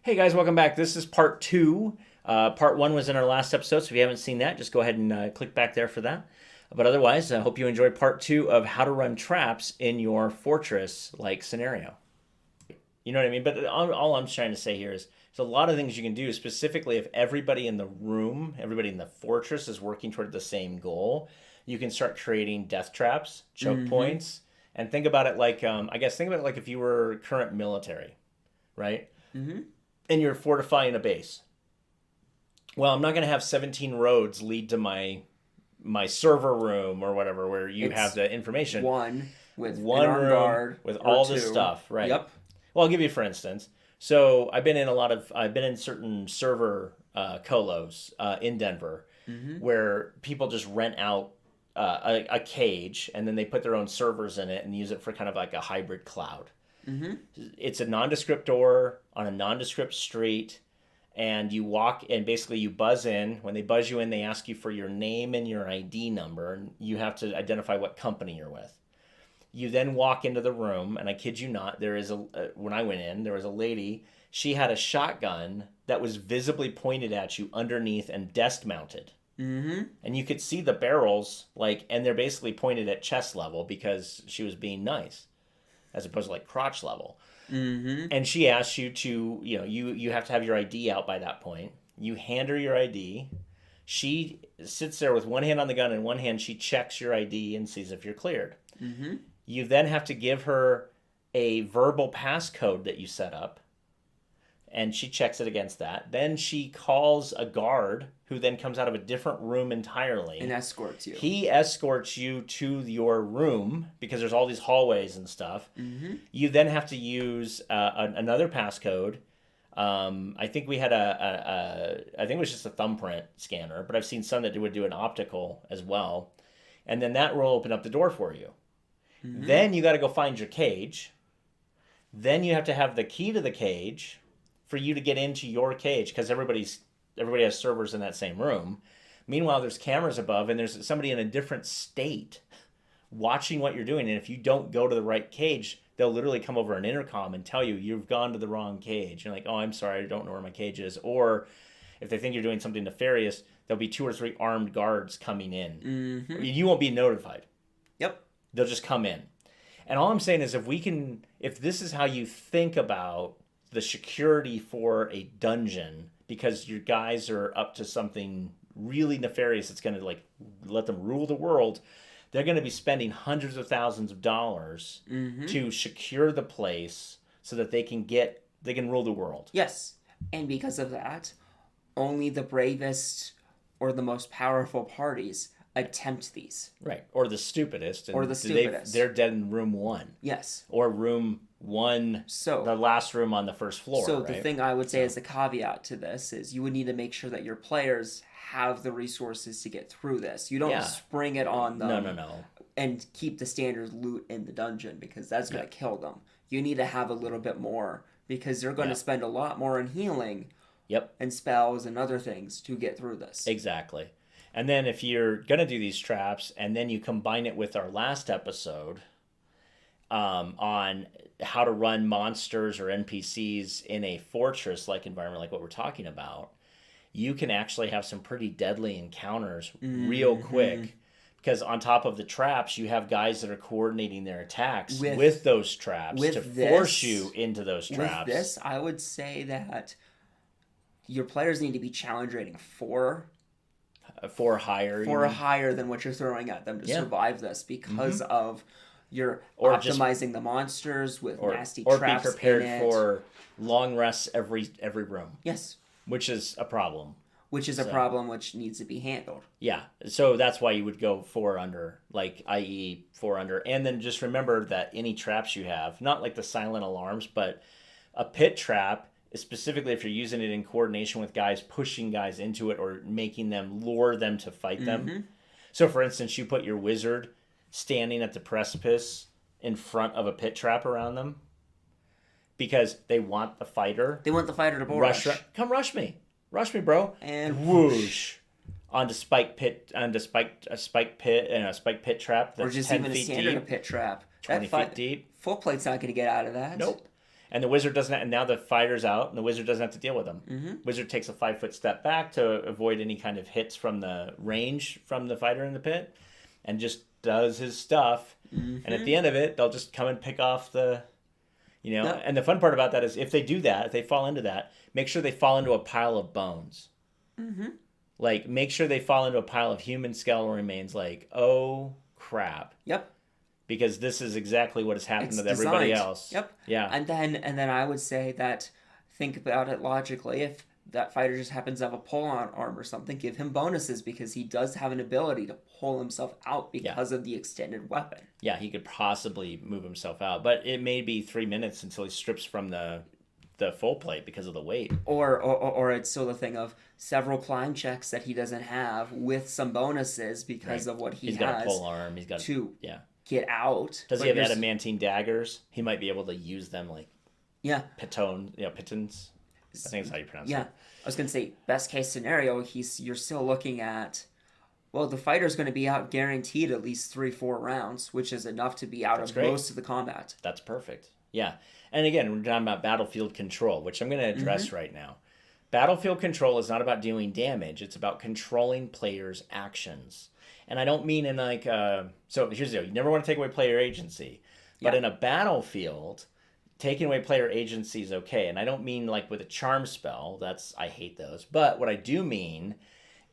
Hey guys, welcome back. This is part two. Part one was in our last episode, so if you haven't seen that, just go ahead and click back there for that. But otherwise, I hope you enjoyed part two of how to run traps in your fortress-like scenario. You know what I mean? But all I'm trying to say here is there's a lot of things you can do, specifically if everybody in the room, everybody in the fortress is working toward the same goal. You can start creating death traps, choke points, and think about it like, think about it like if you were current military, right? And you're fortifying a base. Well, I'm not going to have 17 roads lead to my server room or whatever where you have the information. One with one an armed room guard with or all two. this stuff, right? Yep. Well, I'll give you for instance. So I've been in certain server colos in Denver where people just rent out a cage and then they put their own servers in it and use it for kind of like a hybrid cloud. It's a nondescript door on a nondescript street, and you walk and basically you buzz in. When they buzz you in, they ask you for your name and your ID number, and you have to identify what company you're with. You then walk into the room, and I kid you not, when I went in, there was a lady. She had a shotgun that was visibly pointed at you underneath and desk mounted. And you could see the barrels, and they're basically pointed at chest level because she was being nice, as opposed to like crotch level. And she asks you to, you have to have your ID out by that point. You hand her your ID. She sits there with one hand on the gun and one hand she checks your ID and sees if you're cleared. You then have to give her a verbal passcode that you set up, and she checks it against that. Then she calls a guard who then comes out of a different room entirely. And escorts you. He escorts you to your room because there's all these hallways and stuff. You then have to use another passcode. I think we had I think it was just a thumbprint scanner, but I've seen some that would do an optical as well. And then that will open up the door for you. Then you got to go find your cage. Then you have to have the key to the cage for you to get into your cage because everybody has servers in that same room. Meanwhile, there's cameras above and there's somebody in a different state watching what you're doing. And if you don't go to the right cage, they'll literally come over an intercom and tell you you've gone to the wrong cage. You're like, oh, I'm sorry, I don't know where my cage is. Or if they think you're doing something nefarious, there'll be 2 or 3 armed guards coming in. You won't be notified. Yep. They'll just come in. And all I'm saying is if this is how you think about the security for a dungeon, because your guys are up to something really nefarious that's going to let them rule the world, they're going to be spending hundreds of thousands of dollars to secure the place so that they can rule the world. Yes. And because of that, only the bravest or the most powerful parties attempt these. Right. Or the stupidest. Or the stupidest. They're dead in room 1. Yes. Or room 1, the last room on the first floor. So right? the thing I would say as a caveat to this is you would need to make sure that your players have the resources to get through this. You don't spring it on them No. and keep the standard loot in the dungeon because that's going to kill them. You need to have a little bit more because they're going to spend a lot more in healing and spells and other things to get through this. Exactly. And then if you're going to do these traps and then you combine it with our last episode on how to run monsters or NPCs in a fortress-like environment like what we're talking about, you can actually have some pretty deadly encounters real quick. Because on top of the traps, you have guys that are coordinating their attacks with those traps to force you into those traps. With this, I would say that your players need to be challenge rating 4. 4 higher. 4 higher than what you're throwing at them to survive this because of you're optimizing the monsters with nasty traps. Or be prepared for long rests every room. Yes. Which is a problem. Which is a problem which needs to be handled. Yeah. So that's why you would go 4 under, i.e. 4 under. And then just remember that any traps you have, not like the silent alarms, but a pit trap, specifically if you're using it in coordination with guys, pushing guys into it or making them lure them to fight them. So for instance, you put your wizard standing at the precipice in front of a pit trap around them because they want the fighter. They want the fighter to bull rush. Come rush me, bro, and whoosh onto a spike pit and a spike pit trap that's or just 10 even feet a standard deep, pit trap 20 feet deep. Full plate's not going to get out of that. Nope. And the wizard doesn't. And now the fighter's out, and the wizard doesn't have to deal with them. Mm-hmm. Wizard takes a 5-foot step back to avoid any kind of hits from the range from the fighter in the pit, and just does his stuff. Mm-hmm. And at the end of it, they'll just come and pick off the, And the fun part about that is if they do that, if they fall into that, make sure they fall into a pile of bones. Mm-hmm. Like, make sure they fall into a pile of human skeletal remains. Like, oh crap. Yep. Because this is exactly what has happened It's with everybody designed. else. Yep. Yeah. And then I would say that, think about it logically. If that fighter just happens to have a pull-on arm or something, give him bonuses because he does have an ability to pull himself out because of the extended weapon. Yeah, he could possibly move himself out, but it may be 3 minutes until he strips from the full plate because of the weight. Or it's still the thing of several climb checks that he doesn't have with some bonuses because of what he's got a pole arm. He's got to get out. Does he have adamantine daggers? He might be able to use them like pitons. I think that's how you pronounce it. Yeah, I was gonna say best case scenario. You're still looking at. Well, the fighter's going to be out guaranteed at least 3-4 rounds, which is enough to be out of most of the combat. That's perfect. Yeah. And again, we're talking about battlefield control, which I'm going to address right now. Battlefield control is not about dealing damage. It's about controlling players' actions. And I don't mean in like... so here's the deal. You never want to take away player agency. But in a battlefield, taking away player agency is okay. And I don't mean like with a charm spell. I hate those. But what I do mean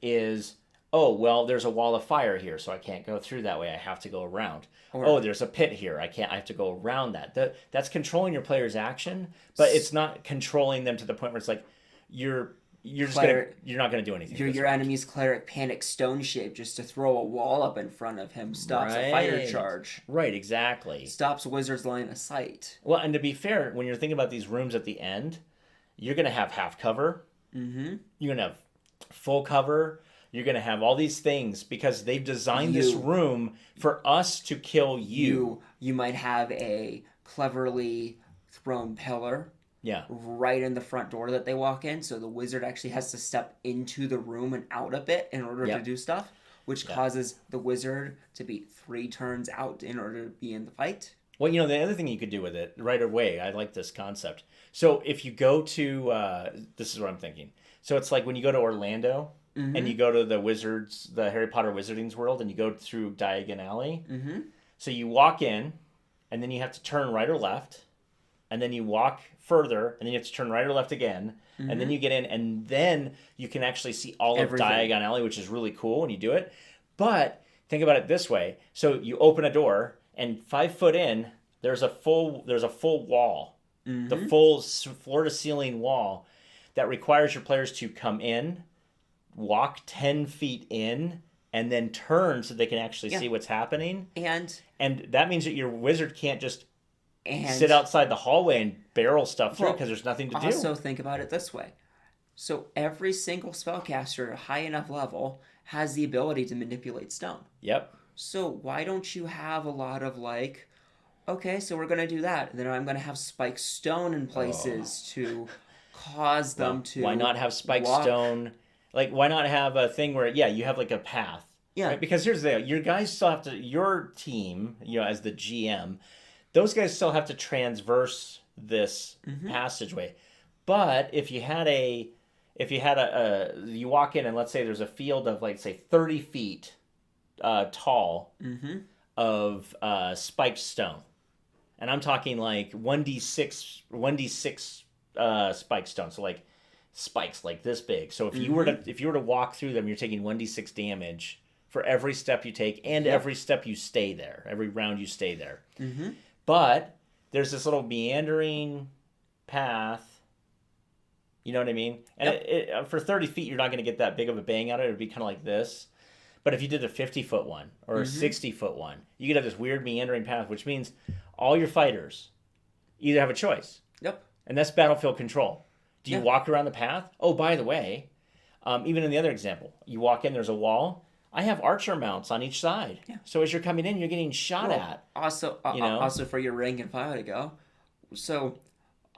is... Oh, well, there's a wall of fire here, so I can't go through that way. I have to go around. There's a pit here. I have to go around that. That's controlling your player's action, but it's not controlling them to the point where it's like you're not gonna do anything. Your enemy's cleric panic stone shape just to throw a wall up in front of him stops a fighter charge. Right, exactly. Stops wizard's line of sight. Well, and to be fair, when you're thinking about these rooms at the end, you're gonna have half cover. Mm-hmm. You're gonna have full cover. You're going to have all these things because they've designed this room for us to kill you. You might have a cleverly thrown pillar right in the front door that they walk in, so the wizard actually has to step into the room and out a bit in order to do stuff, which causes the wizard to be 3 turns out in order to be in the fight. Well, the other thing you could do with it right away, I like this concept. So if you go to, this is what I'm thinking. So it's like when you go to Orlando... Mm-hmm. And you go to the Harry Potter Wizarding's World, and you go through Diagon Alley. Mm-hmm. So you walk in, and then you have to turn right or left, and then you walk further, and then you have to turn right or left again, and then you get in, and then you can actually see all of Diagon Alley, which is really cool when you do it. But think about it this way: so you open a door, and 5 foot in, there's a full wall, the full floor to ceiling wall that requires your players to come in, walk 10 feet in, and then turn so they can actually see what's happening. And that means that your wizard can't just sit outside the hallway and barrel stuff through because there's nothing to do. Also think about it this way. So every single spellcaster at high enough level has the ability to manipulate stone. Yep. So why don't you have a lot of like, okay, so we're going to do that. And then I'm going to have spiked stone in places to cause them to Why not have spiked stone... Like, why not have a thing where, you have, like, a path? Yeah. Right? Because here's the thing. Your guys still have to... Your team, as the GM, those guys still have to transverse this passageway. But if you had you walk in and let's say there's a field of, like, say, 30 feet tall of spiked stone. And I'm talking, like, 1d6 spiked stone. So, like... spikes like this big. So if you were to walk through them, you're taking 1d6 damage for every step you take and every step you stay there. Every round you stay there. Mm-hmm. But there's this little meandering path. You know what I mean? And for 30 feet, you're not going to get that big of a bang out of it. It would be kind of like this. But if you did a 50-foot one or a 60-foot one, you could have this weird meandering path, which means all your fighters either have a choice. Yep. And that's battlefield control. Do you walk around the path? Oh, by the way, even in the other example, you walk in, there's a wall. I have archer mounts on each side. Yeah. So as you're coming in, you're getting shot at. Also for your rank and file to go. So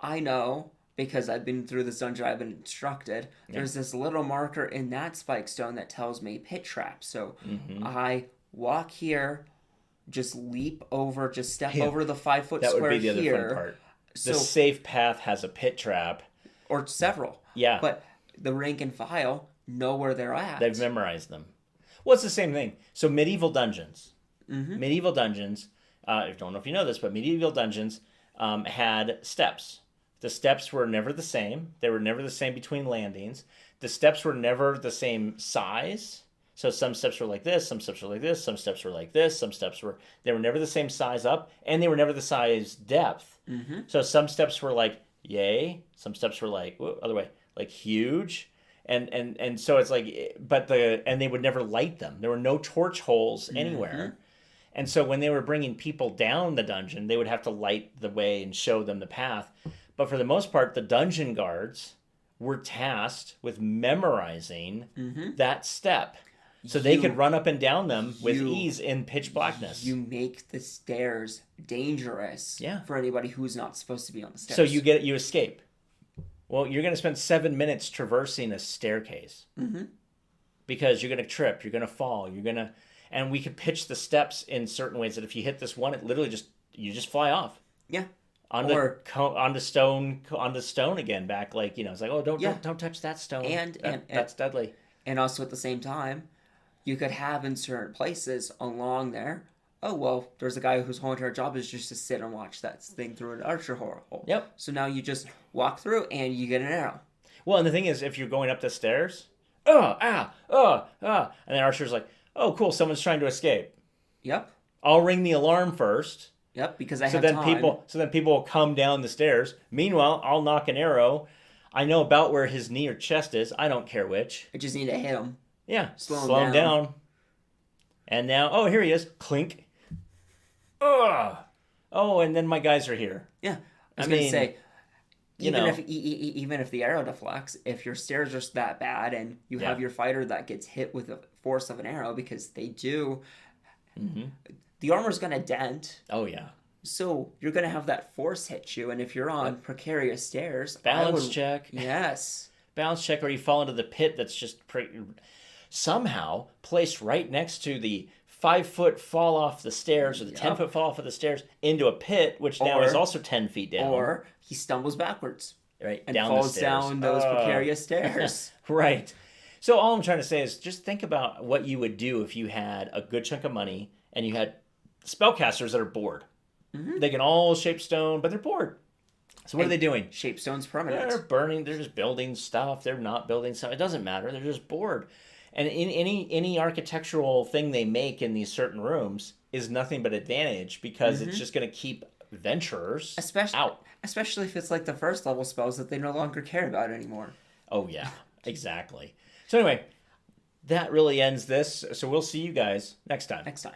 I know, because I've been through this dungeon, I've been instructed, there's this little marker in that spike stone that tells me pit trap. So I walk here, just leap over, just step over the 5 foot square here. That would be the other fun part. The safe path has a pit trap. Or several. Yeah. But the rank and file know where they're at. They've memorized them. Well, it's the same thing. So medieval dungeons. Medieval dungeons, I don't know if you know this, but medieval dungeons had steps. The steps were never the same. They were never the same between landings. The steps were never the same size. So some steps were like this, some steps were like this, some steps were like this, they were never the same size up, and they were never the size depth. So some steps were like yay, some steps were like other way, like huge. And so it's like, and they would never light them. There were no torch holes anywhere. And so when they were bringing people down the dungeon, they would have to light the way and show them the path. But for the most part, the dungeon guards were tasked with memorizing that step. So they could run up and down them with ease in pitch blackness. You make the stairs dangerous for anybody who's not supposed to be on the stairs. So you escape. Well, you're going to spend 7 minutes traversing a staircase. Because you're going to trip, you're going to fall, and we could pitch the steps in certain ways that if you hit this one, it literally you just fly off. Yeah. Onto stone again, back like, it's like, oh, don't touch that stone. That's deadly. And also at the same time, you could have in certain places along there, oh, well, there's a guy whose whole entire job is just to sit and watch that thing through an archer hole. Yep. So now you just walk through and you get an arrow. Well, and the thing is, if you're going up the stairs, and the archer's like, oh, cool, someone's trying to escape. Yep. I'll ring the alarm first. Yep, because I have time. So then people will come down the stairs. Meanwhile, I'll knock an arrow. I know about where his knee or chest is. I don't care which. I just need to hit him. Yeah, slow him down. And now, here he is. Clink. Ugh. Oh, and then my guys are here. Yeah, I was going to say, even if the arrow deflects, if your stairs are that bad and you have your fighter that gets hit with the force of an arrow, because they do, the armor's going to dent. Oh, yeah. So you're going to have that force hit you, and if you're on precarious stairs... Balance check. Yes. Balance check, or you fall into the pit that's just somehow placed right next to the 5-foot fall off the stairs, or the 10-foot fall off of the stairs, into a pit, which now is also 10 feet down. Or he stumbles backwards. Right, and down falls the stairs. Down those precarious stairs. Right. So all I'm trying to say is just think about what you would do if you had a good chunk of money and you had spellcasters that are bored. They can all shape stone, but they're bored. So what are they doing? Shape stone's permanent. They're burning. They're just building stuff. They're not building stuff. It doesn't matter. They're just bored. And in any architectural thing they make in these certain rooms is nothing but advantage, because it's just going to keep adventurers out. Especially if it's like the first level spells that they no longer care about anymore. Oh, yeah. Exactly. So anyway, that really ends this. So we'll see you guys next time. Next time.